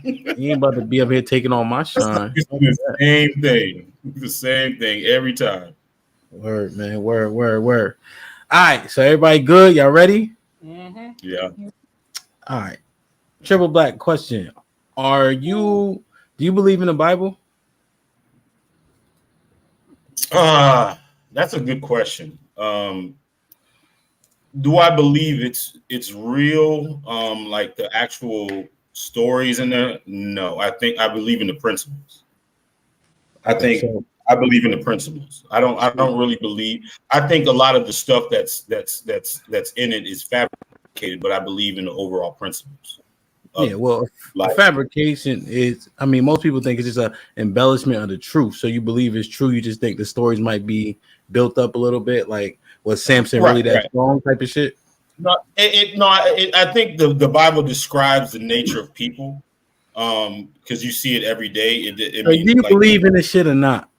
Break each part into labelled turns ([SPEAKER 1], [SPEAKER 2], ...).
[SPEAKER 1] You ain't about to be up here taking all my shine.
[SPEAKER 2] It's the same thing. The same thing every time.
[SPEAKER 1] Word, man. Word. All right, so everybody good? Y'all ready?
[SPEAKER 3] Mm-hmm.
[SPEAKER 2] Yeah.
[SPEAKER 1] All right. Triple black question. Do you believe in the Bible?
[SPEAKER 2] That's a good question. Do I believe it's real? Like the actual stories in there? No. I believe in the principles. I
[SPEAKER 1] Okay,
[SPEAKER 2] think
[SPEAKER 1] so
[SPEAKER 2] I believe in the principles. I don't really believe. I think a lot of the stuff that's in it is fabricated, but I believe in the overall principles of
[SPEAKER 1] yeah,
[SPEAKER 2] it.
[SPEAKER 1] well, a
[SPEAKER 2] Like
[SPEAKER 1] fabrication is, I mean, most people think it's just a embellishment of the truth. So you believe it's true. You just think the stories might be built up a little bit, like was Samson really
[SPEAKER 2] right,
[SPEAKER 1] that
[SPEAKER 2] right.
[SPEAKER 1] strong type of shit?
[SPEAKER 2] No, I think the Bible describes the nature of people, because you see it every day. I
[SPEAKER 1] So do
[SPEAKER 2] mean,
[SPEAKER 1] you
[SPEAKER 2] like
[SPEAKER 1] believe in this shit or not?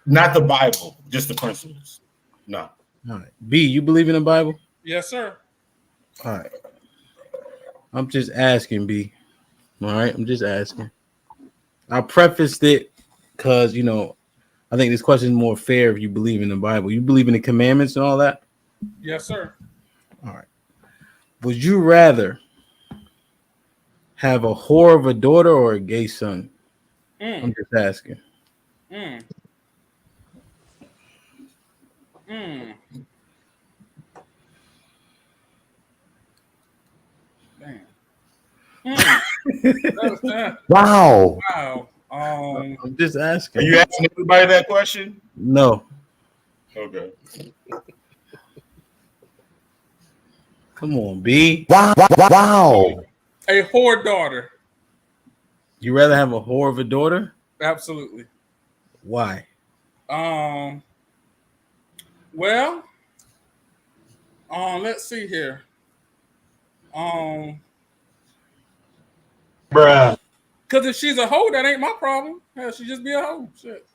[SPEAKER 2] not the Bible, just the principles. No.
[SPEAKER 1] All right. B, you believe in the Bible?
[SPEAKER 3] Yes, sir.
[SPEAKER 1] All right. I'm just asking, B. All right. I'm just asking. I prefaced it because, I think this question is more fair if you believe in the Bible. You believe in the commandments and all that?
[SPEAKER 3] Yes, sir.
[SPEAKER 1] All right. Would you rather have a whore of a daughter or a gay son? I'm
[SPEAKER 3] Mm,
[SPEAKER 1] just asking.
[SPEAKER 3] mm, mm. Damn. Mm.
[SPEAKER 4] Wow.
[SPEAKER 3] Wow.
[SPEAKER 1] I'm just
[SPEAKER 2] Are
[SPEAKER 1] asking.
[SPEAKER 2] you asking everybody that question?
[SPEAKER 1] No.
[SPEAKER 2] Okay.
[SPEAKER 1] Come on, B.
[SPEAKER 4] Wow.
[SPEAKER 3] A whore daughter.
[SPEAKER 1] You rather have a whore of a daughter?
[SPEAKER 3] Absolutely.
[SPEAKER 1] Why?
[SPEAKER 3] Um. Well. Let's see here. Um.
[SPEAKER 4] Bruh.
[SPEAKER 3] Because if she's a hoe, that ain't my problem. Hell, she just be a hoe. Shit.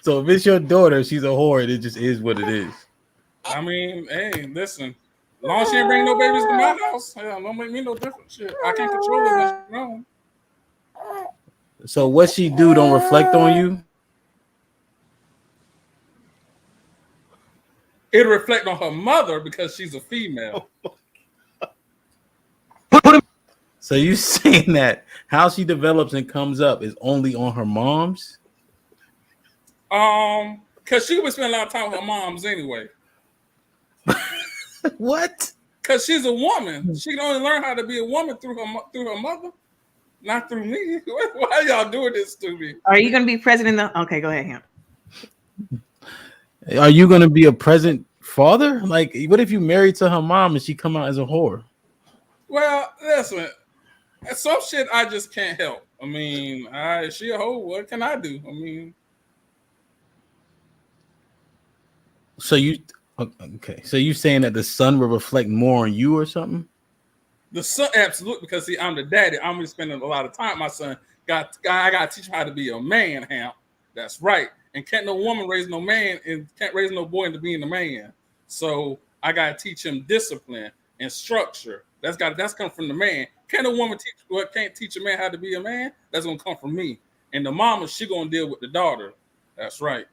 [SPEAKER 1] So if it's your daughter, she's a whore. It just is what it is.
[SPEAKER 3] I mean, hey, listen. As long as she ain't bring no babies to my house, hell, don't make me no different. Shit, I can't control her when she's grown.
[SPEAKER 1] So what she do don't reflect on you.
[SPEAKER 3] It'll reflect on her mother because she's a female.
[SPEAKER 1] So you saying that how she develops and comes up is only on her mom's?
[SPEAKER 3] Because she would spend a lot of time with her moms anyway.
[SPEAKER 1] What?
[SPEAKER 3] Because she's a woman. She can only learn how to be a woman through her mother, not through me. Why y'all doing this to me?
[SPEAKER 5] Are you going to be president? Okay, go ahead, Ham.
[SPEAKER 1] Are you gonna be a present father? Like, what if you married to her mom and she come out as a whore?
[SPEAKER 3] Well, listen, some shit I just can't help. I mean, she a hoe. What can I do? I mean,
[SPEAKER 1] So you okay? So you saying that the son will reflect more on you or something?
[SPEAKER 3] the son, absolutely, because see, I'm the daddy. I'm gonna spending a lot of time. My son I got to teach him how to be a man. Ham, that's right. And can't no woman raise no man, and can't raise no boy into being a man. So I got to teach him discipline and structure. That's come from the man. Can't a woman can't teach a man how to be a man? That's gonna come from me. And the mama, she gonna deal with the daughter. That's right.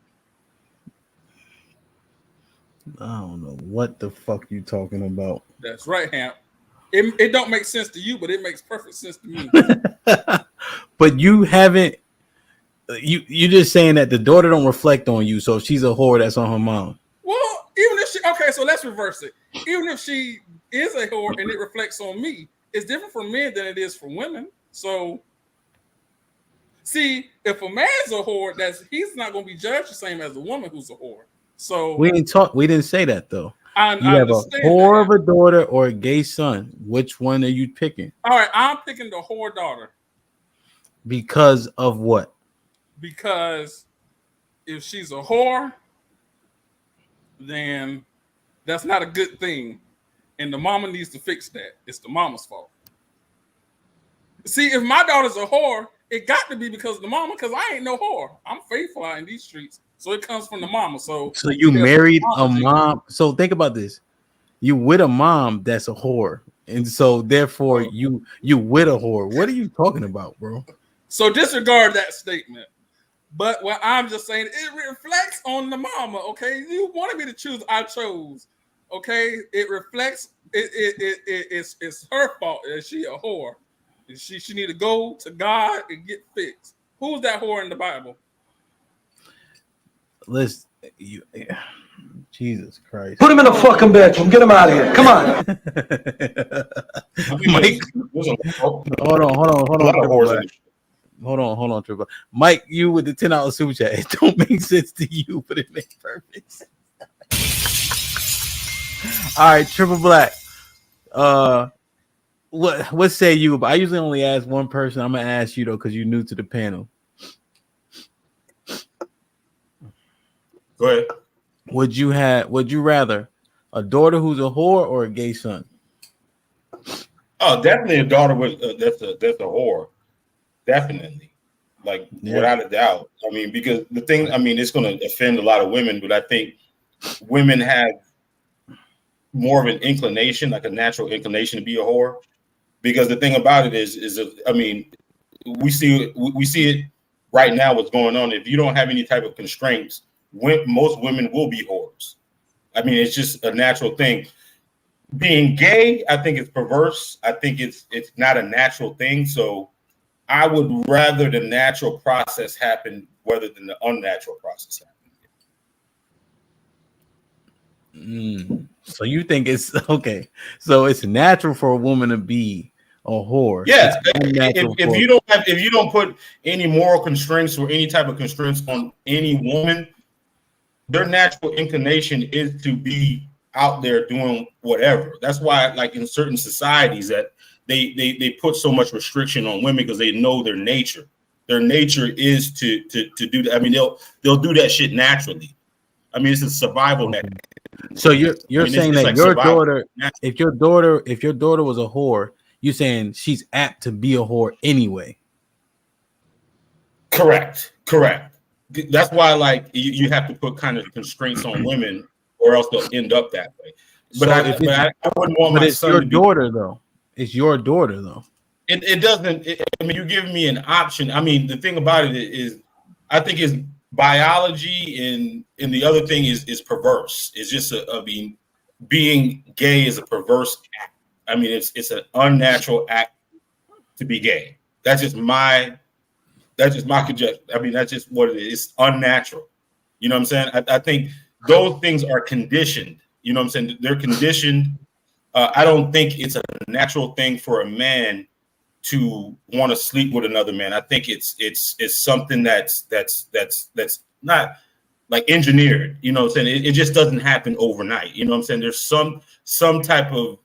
[SPEAKER 1] I don't know what the fuck you talking about.
[SPEAKER 3] That's right, Ham. It don't make sense to you, but it makes perfect sense to me.
[SPEAKER 1] But you haven't. You just saying that the daughter don't reflect on you. So if she's a whore, that's on her mom.
[SPEAKER 3] Well, even if she okay, so let's reverse it. Even if she is a whore and it reflects on me, it's different for men than it is for women. So see, if a man's a whore, he's not gonna be judged the same as a woman who's a whore. So
[SPEAKER 1] We didn't say that though.
[SPEAKER 3] I
[SPEAKER 1] You have a
[SPEAKER 3] understand
[SPEAKER 1] whore
[SPEAKER 3] that.
[SPEAKER 1] of a daughter or a gay son. Which one are you picking?
[SPEAKER 3] All right, I'm picking the whore daughter
[SPEAKER 1] Because of what?
[SPEAKER 3] because if she's a whore, then that's not a good thing. And the mama needs to fix that. It's the mama's fault. See, if my daughter's a whore, it got to be because of the mama, because I ain't no whore. I'm faithful out in these streets. So it comes from the mama. So
[SPEAKER 1] you married a mom. So think about this. You with a mom that's a whore. and so therefore you with a whore. What are you talking about, bro?
[SPEAKER 3] So disregard that statement. But what I'm just saying, it reflects on the mama. Okay, you wanted me to choose, I chose. Okay, it reflects. It's her fault. Is she a whore? She need to go to God and get fixed. Who's that whore in the Bible?
[SPEAKER 1] Listen, Jesus Christ.
[SPEAKER 4] Put him in the fucking bedroom. Get him out of here. Come on.
[SPEAKER 1] Mike, hold on. Hold on, Triple. Mike, you with the $10 super chat. It don't make sense to you, but it makes perfect sense. All right, Triple Black. What say you? I usually only ask one person. I'm gonna ask you though, because you're new to the panel.
[SPEAKER 2] Go ahead.
[SPEAKER 1] Would you rather a daughter who's a whore or a gay son?
[SPEAKER 2] Oh, definitely a daughter with that's a whore. Definitely, like without a doubt. I mean, because the thing, I mean, it's going to offend a lot of women, but I think women have more of an inclination, like a natural inclination to be a whore. Because the thing about it is I mean, we see it right now. What's going on? If you don't have any type of constraints, most women will be whores. I mean, it's just a natural thing. Being gay, I think it's perverse. I think it's not a natural thing. So I would rather the natural process happen rather than the unnatural process happen.
[SPEAKER 1] So you think it's okay? So it's natural for a woman to be a whore.
[SPEAKER 2] Yeah, if you don't put any moral constraints or any type of constraints on any woman, their natural inclination is to be out there doing whatever. That's why, like in certain societies, that they put so much restriction on women because they know their nature. Their nature is to do that. I mean, they'll do that shit naturally. I mean, it's a survival net.
[SPEAKER 1] So you're saying that like your daughter, if your daughter was a whore, you're saying she's apt to be a whore anyway.
[SPEAKER 2] Correct. That's why, like, you have to put kind of constraints on women, or else they'll end up that way. But I wouldn't want my son to be.
[SPEAKER 1] It's your daughter, though.
[SPEAKER 2] It doesn't. I mean, you give me an option. I mean, the thing about it is, I think it's biology, and the other thing is perverse. It's just being gay is a perverse act. I mean, it's an unnatural act to be gay. That's just my conjecture. I mean, that's just what it is. It's unnatural. You know what I'm saying? I think those things are conditioned. You know what I'm saying? They're conditioned. I don't think it's a natural thing for a man to want to sleep with another man. I think it's something that's not like engineered. You know what I'm saying? It just doesn't happen overnight. You know what I'm saying? There's some type of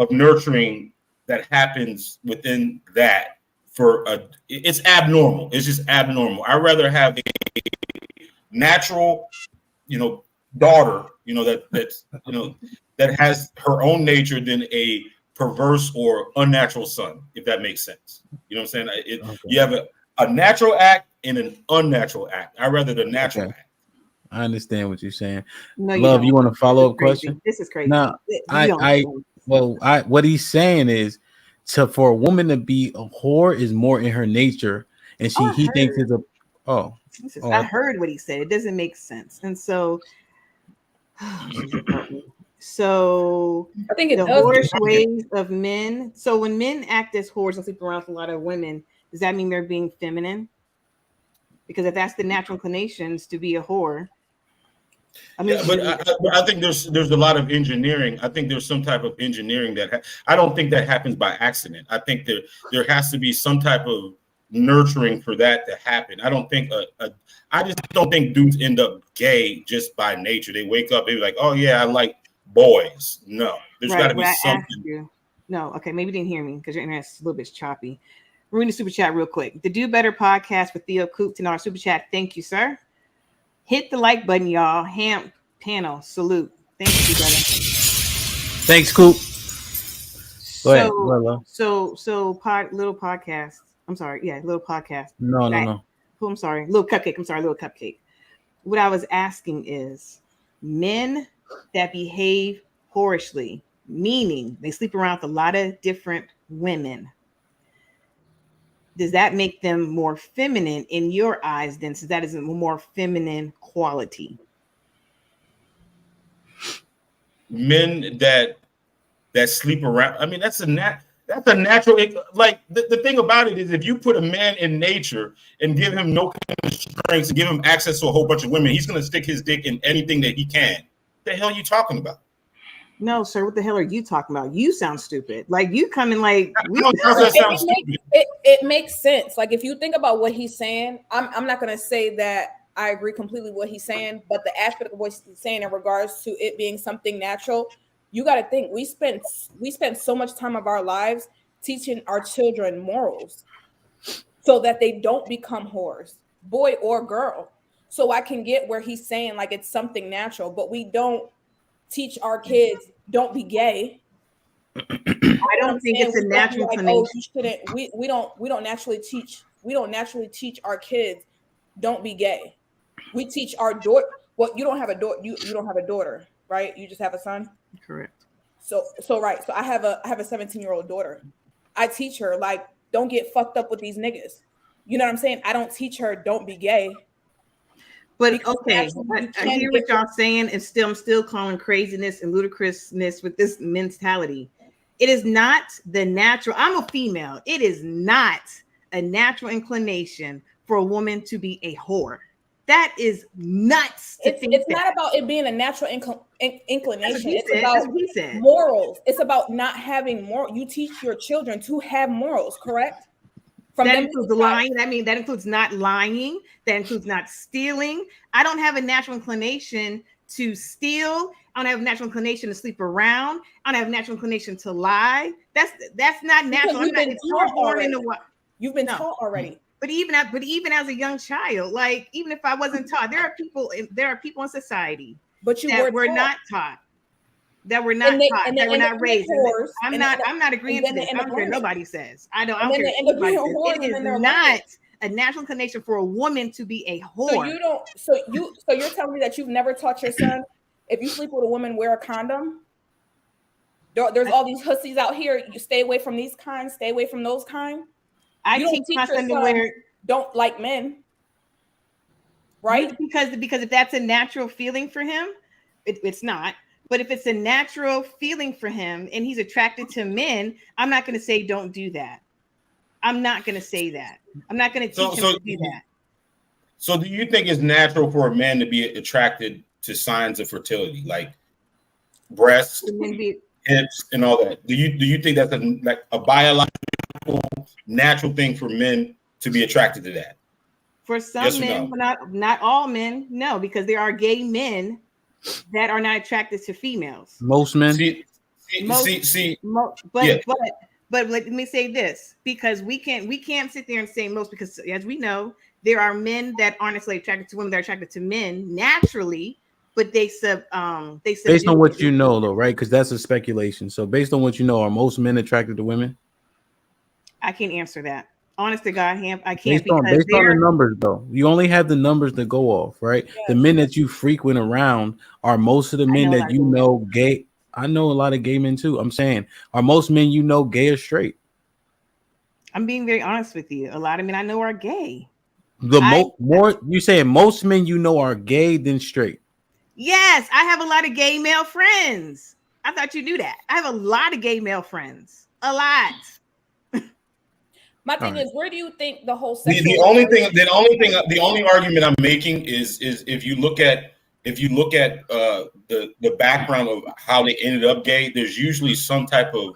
[SPEAKER 2] nurturing that happens within that. It's abnormal. It's just abnormal. I'd rather have a natural, daughter, that has her own nature than a perverse or unnatural son, if that makes sense. You know what I'm saying? Okay. You have a natural act and an unnatural act. I'd rather the natural act.
[SPEAKER 1] I understand what you're saying.
[SPEAKER 5] No,
[SPEAKER 1] Love, you want a follow-up question?
[SPEAKER 5] This is crazy.
[SPEAKER 1] No, what he's saying is, for a woman to be a whore is more in her nature, and he thinks it's
[SPEAKER 5] I heard what he said. It doesn't make sense, and so
[SPEAKER 6] I think
[SPEAKER 5] the whorish ways of men. So when men act as whores and sleep around with a lot of women, does that mean they're being feminine? Because if that's the natural inclinations to be a whore. I mean,
[SPEAKER 2] but I think there's a lot of engineering. I think there's some type of engineering that I don't think that happens by accident. I think there has to be some type of nurturing for that to happen. I don't think I just don't think dudes end up gay just by nature. They wake up, they're like, oh yeah, I like boys. No, there's got to be something.
[SPEAKER 5] No, okay, maybe you didn't hear me because your internet's a little bit choppy. We're reading the super chat real quick. The Do Better podcast with Theo Coop, $10 super chat. Thank you, sir. Hit the like button, y'all. Ham panel salute. Thank you, brother.
[SPEAKER 1] Thanks, Coop. Go ahead.
[SPEAKER 5] Little podcast. I'm sorry. Yeah, little podcast.
[SPEAKER 1] No.
[SPEAKER 5] Oh, I'm sorry. Little cupcake. What I was asking is, men that behave whorishly, meaning they sleep around with a lot of different women. Does that make them more feminine in your eyes then, since that is a more feminine quality?
[SPEAKER 2] Men that sleep around. I mean, that's a natural. Like the thing about it is, if you put a man in nature and give him no constraints and give him access to a whole bunch of women, he's gonna stick his dick in anything that he can. The hell are you talking about?
[SPEAKER 5] No, sir. What the hell are you talking about? You sound stupid. Like you coming like
[SPEAKER 6] it makes sense. Like if you think about what he's saying, I'm not gonna say that I agree completely with what he's saying, but the aspect of what he's saying in regards to it being something natural, you got to think we spend so much time of our lives teaching our children morals so that they don't become whores, boy or girl. So I can get where he's saying like it's something natural, but we don't teach our kids don't be gay.
[SPEAKER 5] I don't think it's a natural inclination.
[SPEAKER 6] You shouldn't. We don't naturally teach our kids don't be gay. We teach our daughter. Well, you don't have a daughter. You don't have a daughter, right? You just have a son.
[SPEAKER 5] Correct.
[SPEAKER 6] So right. So I have a 17-year-old daughter. I teach her like don't get fucked up with these niggas. You know what I'm saying? I don't teach her don't be gay.
[SPEAKER 5] But okay, I hear what y'all saying, and I'm still calling craziness and ludicrousness with this mentality. It is not the natural. I'm a female. It is not a natural inclination for a woman to be a whore. That is nuts.
[SPEAKER 6] It's not about it being a natural inclination. It's
[SPEAKER 5] about
[SPEAKER 6] morals. It's about not having moral. You teach your children to have morals, correct?
[SPEAKER 5] That includes lying. I mean, that includes not lying. That includes not stealing. I don't have a natural inclination to steal. I don't have a natural inclination to sleep around. I don't have a natural inclination to lie. That's not natural.
[SPEAKER 6] You've been taught already.
[SPEAKER 5] But even as a young child, like even if I wasn't taught, there are people in society that were not taught. That were not taught, that were not raised. I'm not agreeing to this. I don't care what nobody says. I don't care what anybody says. It is not a natural inclination for a woman to be a whore.
[SPEAKER 6] So you're telling me that you've never taught your son if you sleep with a woman, wear a condom? There's all these hussies out here. You stay away from these kinds, stay away from those kind.
[SPEAKER 5] I teach my son to wear
[SPEAKER 6] don't like men. Right?
[SPEAKER 5] Because if that's a natural feeling for him, it's not. But if it's a natural feeling for him and he's attracted to men, I'm not going to say don't do that. I'm not going to say that. I'm not going to teach him to do that.
[SPEAKER 2] So do you think it's natural for a man to be attracted to signs of fertility, like breasts, hips, and all that? Do you think that's a biological, natural thing for men to be attracted to that?
[SPEAKER 5] For some men, no? Not all men, no, because there are gay men that are not attracted to females.
[SPEAKER 1] Most men.
[SPEAKER 5] But let me say this, because we can't sit there and say most, because as we know, there are men that aren't necessarily attracted to women that are attracted to men naturally, but based on
[SPEAKER 1] what you know though, right? Because that's a speculation. So based on what you know, are most men attracted to women?
[SPEAKER 5] I can't answer that. Honest to God, I can't.
[SPEAKER 1] Based on the numbers, though, you only have the numbers to go off, right? Yeah. The men that you frequent around are most of the men that you know gay. I know a lot of gay men too. I'm saying, are most men you know gay or straight?
[SPEAKER 5] I'm being very honest with you. A lot of men I know are gay.
[SPEAKER 1] More you saying most men you know are gay than straight?
[SPEAKER 5] Yes, I have a lot of gay male friends. I thought you knew that. I have a lot of gay male friends. A lot.
[SPEAKER 6] My thing is, where do you think the whole
[SPEAKER 2] the only argument I'm making is if you look at the background of how they ended up gay, there's usually some type of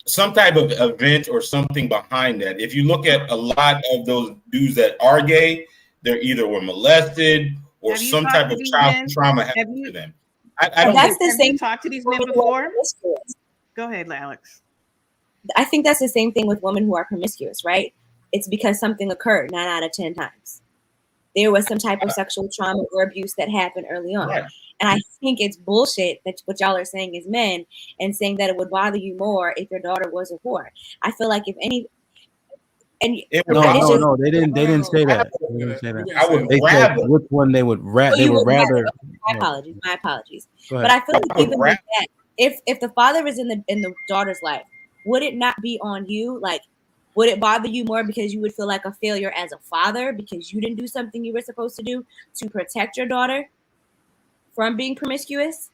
[SPEAKER 2] event or something behind that. If you look at a lot of those dudes that are gay, they're either were molested or some type of childhood trauma happened to them. I don't.
[SPEAKER 5] That's the same. Talk to these men before. Go ahead, Alex.
[SPEAKER 7] I think that's the same thing with women who are promiscuous, right? It's because something occurred 9 out of 10 times. There was some type of sexual trauma or abuse that happened early on. Right. And I think it's bullshit that what y'all are saying is men and saying that it would bother you more if your daughter was a whore. I feel like if any...
[SPEAKER 1] No, they didn't say that. They didn't say that. They said which one they would rather. They would rather.
[SPEAKER 7] My apologies. But I feel like even with that, if the father is in the daughter's life, would it not be on you? Like, would it bother you more because you would feel like a failure as a father because you didn't do something you were supposed to do to protect your daughter from being promiscuous?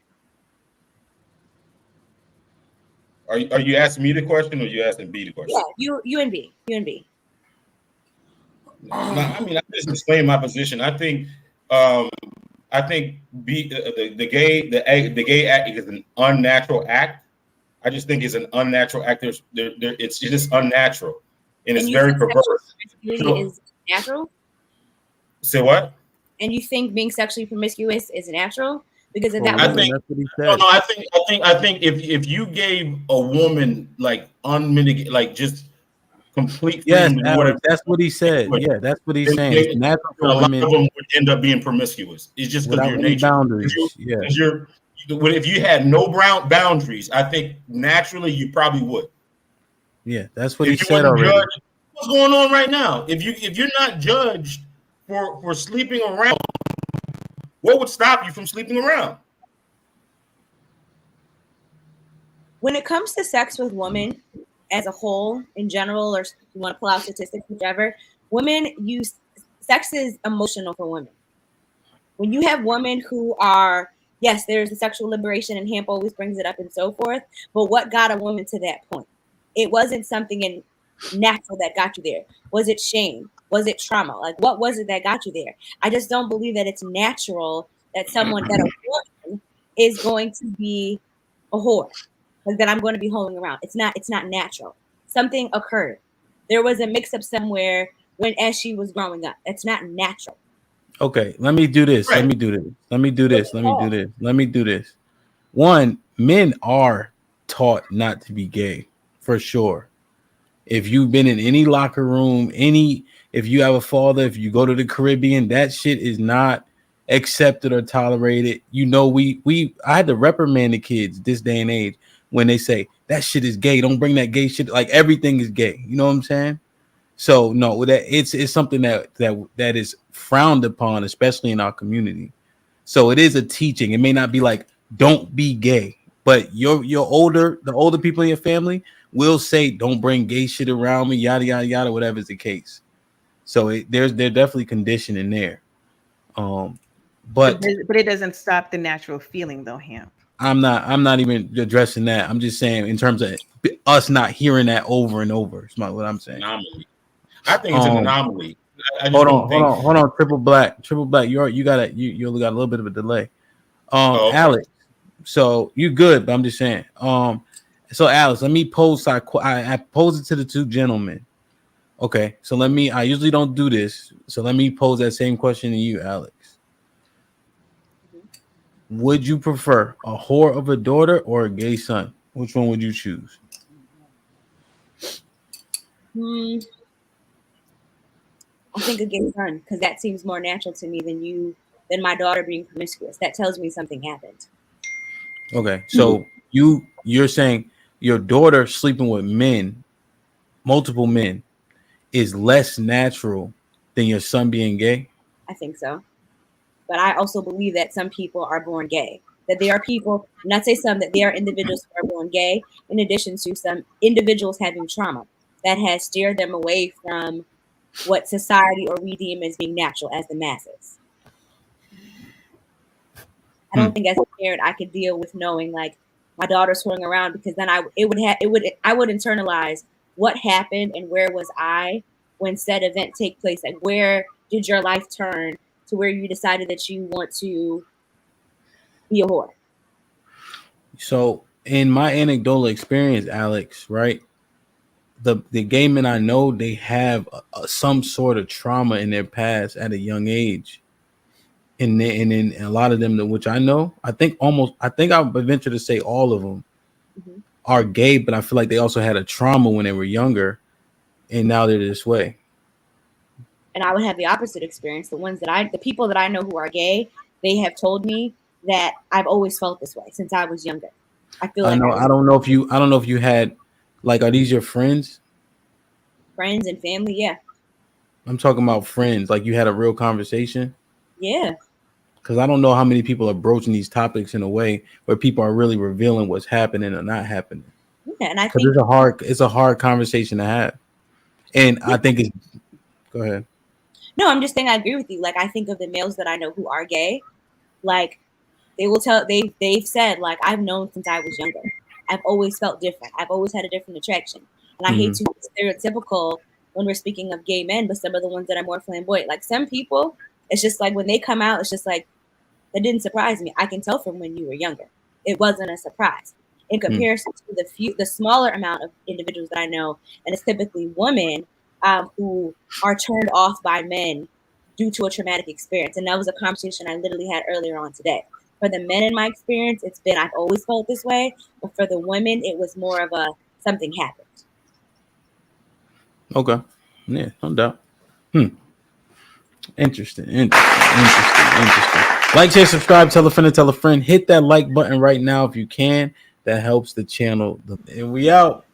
[SPEAKER 2] Are you asking me the question or are you asking B the question?
[SPEAKER 7] Yeah, you and B.
[SPEAKER 2] No, I mean, I just explain my position. I think B the gay act is an unnatural act. I just think it's an unnatural act. It's just unnatural, and it's very perverse.
[SPEAKER 7] Is natural.
[SPEAKER 2] Say what?
[SPEAKER 7] And you think being sexually promiscuous is natural because of that?
[SPEAKER 2] I think that's what he said. No, I think if you gave a woman like unmitigated, like just complete freedom,
[SPEAKER 1] that's what he said. Yeah, that's what he's saying. It's natural for women.
[SPEAKER 2] A lot of them would end up being promiscuous. It's just because of your nature.
[SPEAKER 1] Boundaries.
[SPEAKER 2] If you had no boundaries, I think naturally you probably would.
[SPEAKER 1] Yeah, that's what he said already.
[SPEAKER 2] What's going on right now? If you're not judged for sleeping around, what would stop you from sleeping around?
[SPEAKER 7] When it comes to sex with women as a whole, in general, or if you want to pull out statistics, whichever, women use sex is emotional for women. When you have women who are, yes, there's the sexual liberation, and Hamp always brings it up and so forth, but what got a woman to that point? It wasn't something natural that got you there. Was it shame? Was it trauma? Like, what was it that got you there? I just don't believe that it's natural that a woman is going to be a whore, like that I'm going to be holding around. It's not natural. Something occurred. There was a mix-up somewhere as she was growing up. It's not natural.
[SPEAKER 1] Okay, let me do this. Let me do this. One, men are taught not to be gay, for sure. If you've been in any locker room, if you have a father, if you go to the Caribbean, that shit is not accepted or tolerated. You know, I had to reprimand the kids this day and age when they say that shit is gay. Don't bring that gay shit. Like, everything is gay. You know what I'm saying? So no, that it's something that is frowned upon, especially in our community. So it is a teaching. It may not be like don't be gay, but the older people in your family will say don't bring gay shit around me, yada yada yada, whatever is the case. So there's definitely conditioning there. But
[SPEAKER 5] it doesn't stop the natural feeling though, Hamp.
[SPEAKER 1] I'm not even addressing that. I'm just saying in terms of us not hearing that over and over. It's not what I'm saying.
[SPEAKER 2] Anomaly. I think it's an anomaly.
[SPEAKER 1] Hold on. Triple black. You got a little bit of a delay. Okay. Alex. So you good, but I'm just saying. So Alex, let me pose. I pose it to the two gentlemen. Okay. So I usually don't do this. So let me pose that same question to you, Alex. Would you prefer a whore of a daughter or a gay son? Which one would you choose?
[SPEAKER 7] I think a gay son, because that seems more natural to me than my daughter being promiscuous. That tells me something happened.
[SPEAKER 1] Okay, so you're saying your daughter sleeping with multiple men, is less natural than your son being gay?
[SPEAKER 7] I think so. But I also believe that some people are born gay. That there are people, not say some, that there are individuals who are born gay, in addition to some individuals having trauma that has steered them away from what society or we deem as being natural as the masses. I don't think as a parent I could deal with knowing like my daughter's fooling around, because then I would internalize what happened and where was I when said event take place. Like, where did your life turn to where you decided that you want to be a whore?
[SPEAKER 1] So in my anecdotal experience, Alex, right? The gay men I know, they have some sort of trauma in their past at a young age, and then a lot of them, which I know, I think I would venture to say all of them are gay, but I feel like they also had a trauma when they were younger, and now they're this way.
[SPEAKER 7] And I would have the opposite experience. The people that I know who are gay, they have told me that I've always felt this way since I was younger. I feel like
[SPEAKER 1] I don't know if you had, like, are these your friends?
[SPEAKER 7] Friends and family, yeah.
[SPEAKER 1] I'm talking about friends. Like, you had a real conversation?
[SPEAKER 7] Yeah.
[SPEAKER 1] because I don't know how many people are broaching these topics in a way where people are really revealing what's happening or not happening.
[SPEAKER 7] Yeah, and I
[SPEAKER 1] Because
[SPEAKER 7] think
[SPEAKER 1] it's a hard conversation to have. And I think it's go ahead.
[SPEAKER 7] no, I'm just saying I agree with you. Like I think of the males that I know who are gay, like they will tell they've said like I've known since I was younger. I've always felt different. I've always had a different attraction. And I hate to be stereotypical when we're speaking of gay men, but some of the ones that are more flamboyant, like some people, it's just like when they come out, it's just like that didn't surprise me. I can tell from when you were younger. It wasn't a surprise. In comparison to the smaller amount of individuals that I know, and it's typically women who are turned off by men due to a traumatic experience. And that was a conversation I literally had earlier on today. For the men in my experience, it's been I've always felt this way, but for the women, it was more of a something happened.
[SPEAKER 1] Okay. Yeah, no doubt. Interesting. Like, share, subscribe, tell a friend. Hit that like button right now if you can. That helps the channel. And we out.